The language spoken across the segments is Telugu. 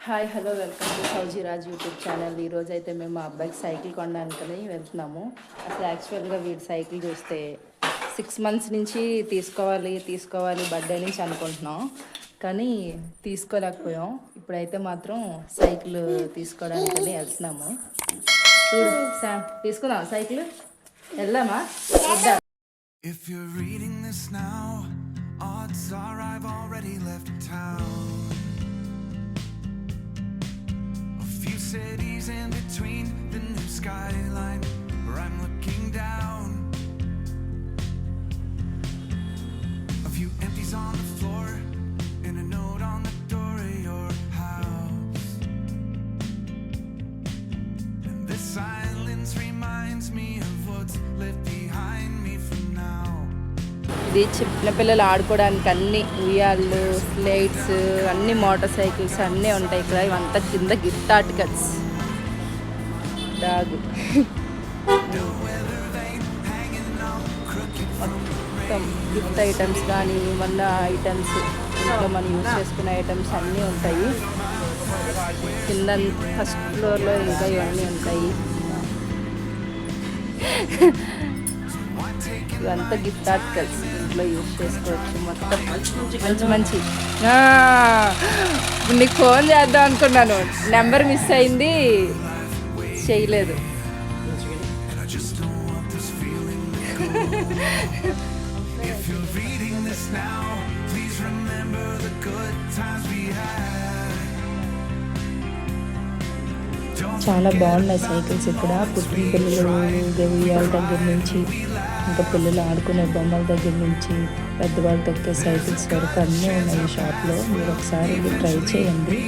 హాయ్ హలో వెల్కమ్ టు సౌజీ రాజ్ యూట్యూబ్ ఛానల్. ఈరోజు అయితే మేము మా అబ్బాయికి సైకిల్ కొనడానికని వెళ్తున్నాము. అసలు యాక్చువల్గా వీడి సైకిల్ చూస్తే 6 months నుంచి తీసుకోవాలి బర్త్డే నుంచి అనుకుంటున్నాం, కానీ తీసుకోలేకపోయాం. ఇప్పుడైతే మాత్రం సైకిల్ తీసుకోవడానికని వెళ్తున్నాము. చూడు శామ్, తీసుకుందాం సైకిల్, వెళ్దామా? If you're reading this now, odds are I've already left town. A few cities in between the new skyline where I'm looking down. A few empties on the floor and a note on the door of your house. And this silence reminds me of what's left behind me for now. ఇది చిన్నపిల్లలు ఆడుకోవడానికి అన్ని ఉయ్యాళ్ళు, స్లైడ్స్, అన్ని మోటార్ సైకిల్స్ అన్నీ ఉంటాయి ఇక్కడ. ఇవంతా కింద గిఫ్ట్ ఆర్టికల్స్. డాగ్ మొత్తం గిఫ్ట్ ఐటమ్స్ కానీ మన ఐటమ్స్, ఇంట్లో మనం యూజ్ చేసుకునే ఐటమ్స్ అన్నీ ఉంటాయి. కింద ఫస్ట్ ఫ్లోర్లో ఇంకా ఇవన్నీ ఉంటాయి. ఇవంతా గిఫ్ట్ ఆర్టికల్స్, ఇంట్లో యూజ్ చేసుకోవచ్చు. మొత్తం మంచి నీకు ఫోన్ చేద్దాం అనుకున్నాను, నెంబర్ మిస్ అయింది, చేయలేదు. చాలా బాగున్నాయి సైకిల్స్ ఇక్కడ. పుట్టిన పిల్లలు ఉయ్యాల దగ్గర నుంచి, ఇంకా పిల్లలు ఆడుకునే బొమ్మల దగ్గర నుంచి, పెద్దవాళ్ళు తొక్కే సైకిల్స్ వరకు అన్నీ ఉన్నాయి ఈ షాప్లో. మీరు ఒకసారి ట్రై చేయండి.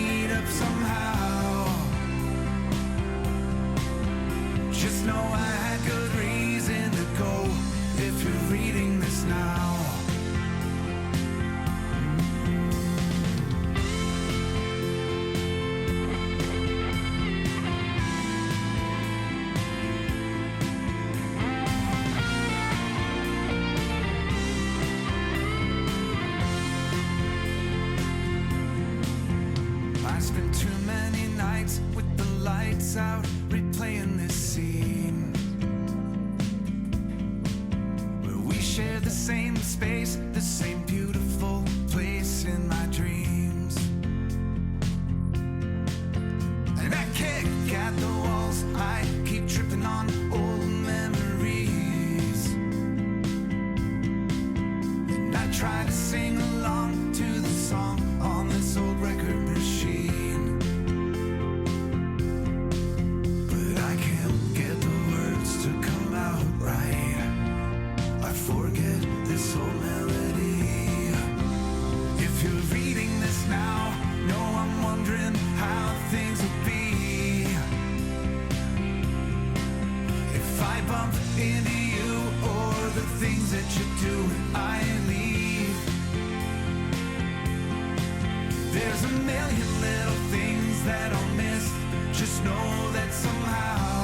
Spent too many nights with the lights out, replaying this scene where we share the same space, the same beautiful place in my dreams. And I kick at the walls, I keep tripping on old memories, and I try to sing along to the song on this old record machine. Into you or the things that you do when I leave, there's a million little things that I'll miss. Just know that somehow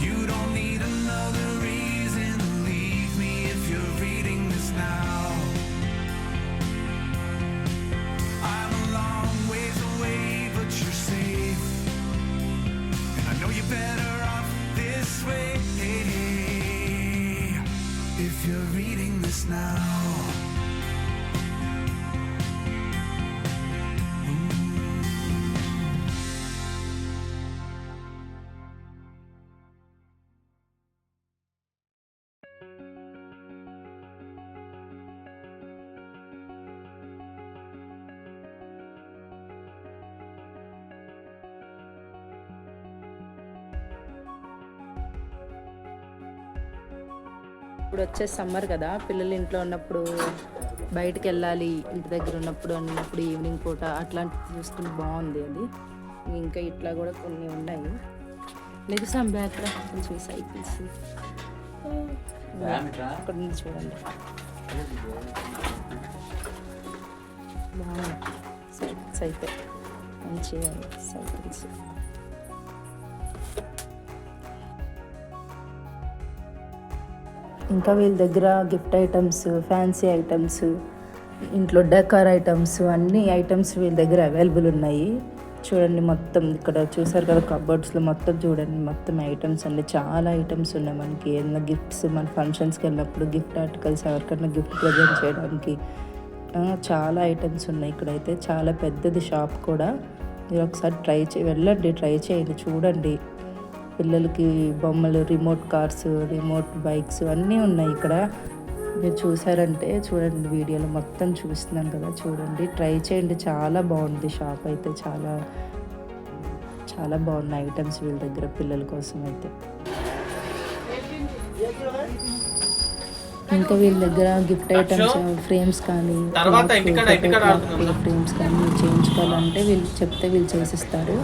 you don't need another reason to leave me if you're reading this now. I'm a long ways away, but you're safe, and I know you better way if you're reading this now. ఇప్పుడు వచ్చే సమ్మర్ కదా, పిల్లలు ఇంట్లో ఉన్నప్పుడు బయటికి వెళ్ళాలి, ఇంటి దగ్గర ఉన్నప్పుడు అన్నప్పుడు ఈవినింగ్ పూట అట్లాంటివి చూసుకుని బాగుంది అది. ఇంకా ఇట్లా కూడా కొన్ని ఉన్నాయి. నిజాం బ్యాక్ కొంచెం సైకిల్స్ అక్కడ నుంచి చూడండి, బాగున్నాయి సైకిల్స్ అయితే, మంచిగా సైకిల్స్. ఇంకా వీళ్ళ దగ్గర గిఫ్ట్ ఐటమ్స్, ఫ్యాన్సీ ఐటమ్స్, ఇంట్లో డెకర్ ఐటమ్స్, అన్ని ఐటమ్స్ వీళ్ళ దగ్గర అవైలబుల్ ఉన్నాయి. చూడండి మొత్తం ఇక్కడ చూసారు కదా, కబోర్డ్స్లో మొత్తం చూడండి, మొత్తం ఐటమ్స్ అండి. చాలా ఐటమ్స్ ఉన్నాయి మనకి. ఏదైనా గిఫ్ట్స్, మన ఫంక్షన్స్కి వెళ్ళినప్పుడు గిఫ్ట్ ఆర్టికల్స్, ఎవరికైనా గిఫ్ట్ ప్రజెంట్ చేయడానికి చాలా ఐటమ్స్ ఉన్నాయి. ఇక్కడైతే చాలా పెద్దది షాప్ కూడా. మీరు ఒకసారి వెళ్ళండి, ట్రై చేయండి, చూడండి. పిల్లలకి బొమ్మలు, రిమోట్ కార్స్, రిమోట్ బైక్స్ అన్నీ ఉన్నాయి ఇక్కడ. మీరు చూసారంటే చూడండి, వీడియోలో మొత్తం చూస్తున్నాను కదా, చూడండి, ట్రై చేయండి. చాలా బాగుంది షాప్ అయితే. చాలా చాలా బాగున్నాయి ఐటమ్స్ వీళ్ళ దగ్గర పిల్లల కోసం అయితే. ఇంకా వీళ్ళ దగ్గర గిఫ్ట్ ఐటమ్స్, ఫ్రేమ్స్ కానీ, ఫ్రేమ్స్ కానీ చేయించుకోవాలంటే వీళ్ళు చెప్తే వీళ్ళు చేసిస్తారు.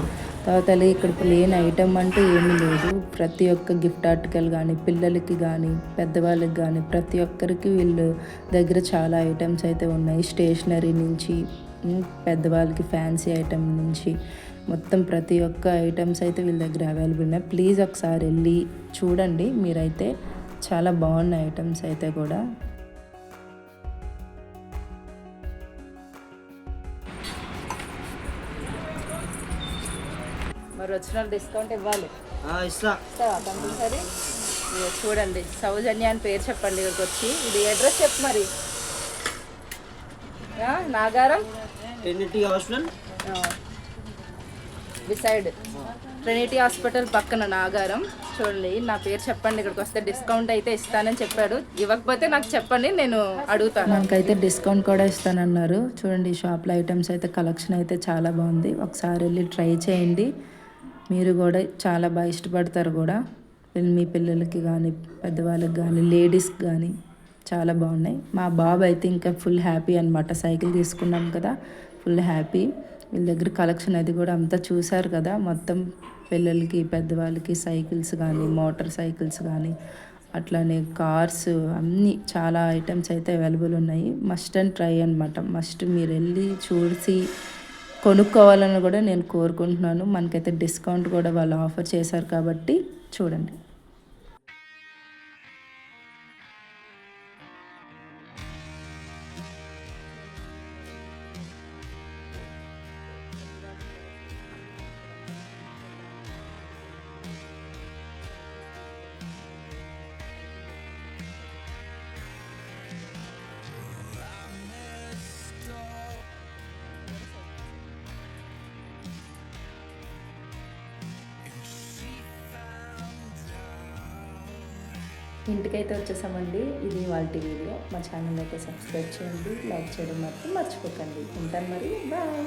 తర్వాత ఇక్కడ ప్లేన్ ఐటమ్ అంటే ఏమీ లేదు. ప్రతి ఒక్క గిఫ్ట్ ఆర్టికల్ కానీ, పిల్లలకి కానీ, పెద్దవాళ్ళకి కానీ, ప్రతి ఒక్కరికి వీళ్ళు దగ్గర చాలా ఐటమ్స్ అయితే ఉన్నాయి. స్టేషనరీ నుంచి పెద్దవాళ్ళకి ఫ్యాన్సీ ఐటమ్ నుంచి మొత్తం ప్రతి ఒక్క ఐటమ్స్ అయితే వీళ్ళ దగ్గర అవైలబుల్ ఉన్నాయి. ప్లీజ్ ఒకసారి వెళ్ళి చూడండి మీరైతే. చాలా బాగున్నాయి ఐటమ్స్ అయితే కూడా. మరి వచ్చిన డిస్కౌంట్ ఇవ్వాలి, కంపల్సరీ. చూడండి, సౌజన్య అని పేరు చెప్పండి ఇక్కడికి వచ్చి. ఇది అడ్రస్ చెప్పు మరి. నాగారం బిసైడ్ ట్రినిటీ హాస్పిటల్ పక్కన నాగారం. చూడండి, నా పేరు చెప్పండి, ఇక్కడికి వస్తే డిస్కౌంట్ అయితే ఇస్తానని చెప్పాడు. ఇవ్వకపోతే నాకు చెప్పండి, నేను అడుగుతాను. నాకైతే డిస్కౌంట్ కూడా ఇస్తానన్నారు. చూడండి, షాప్లో ఐటమ్స్ అయితే కలెక్షన్ అయితే చాలా బాగుంది. ఒకసారి వెళ్ళి ట్రై చేయండి. మీరు కూడా చాలా బాగా ఇష్టపడతారు కూడా. మీ పిల్లలకి కానీ, పెద్దవాళ్ళకి కానీ, లేడీస్కి కానీ చాలా బాగున్నాయి. మా బాబు అయితే ఇంకా ఫుల్ హ్యాపీ అనమాట. సైకిల్ తీసుకున్నాం కదా, ఫుల్ హ్యాపీ. వీళ్ళ దగ్గర కలెక్షన్ అది కూడా అంతా చూసారు కదా. మొత్తం పిల్లలకి, పెద్దవాళ్ళకి సైకిల్స్ కానీ, మోటార్ సైకిల్స్ కానీ, అట్లానే కార్స్, అన్నీ చాలా ఐటమ్స్ అయితే అవైలబుల్ ఉన్నాయి. మస్ట్ అండ్ ట్రై అనమాట. మస్ట్ మీరు వెళ్ళి చూసి కొనుక్కోవాలని కూడా నేను కోరుకుంటున్నాను. మనకైతే డిస్కౌంట్ కూడా వాళ్ళు ఆఫర్ చేశారు కాబట్టి చూడండి. ఇంటికైతే వచ్చేసామండి. ఇది వాళ్ళ వీడియో. మా ఛానల్ అయితే సబ్స్క్రైబ్ చేయండి, లైక్ చేయడం మాత్రం మర్చిపోకండి. ఉంటాను మరి, బాయ్.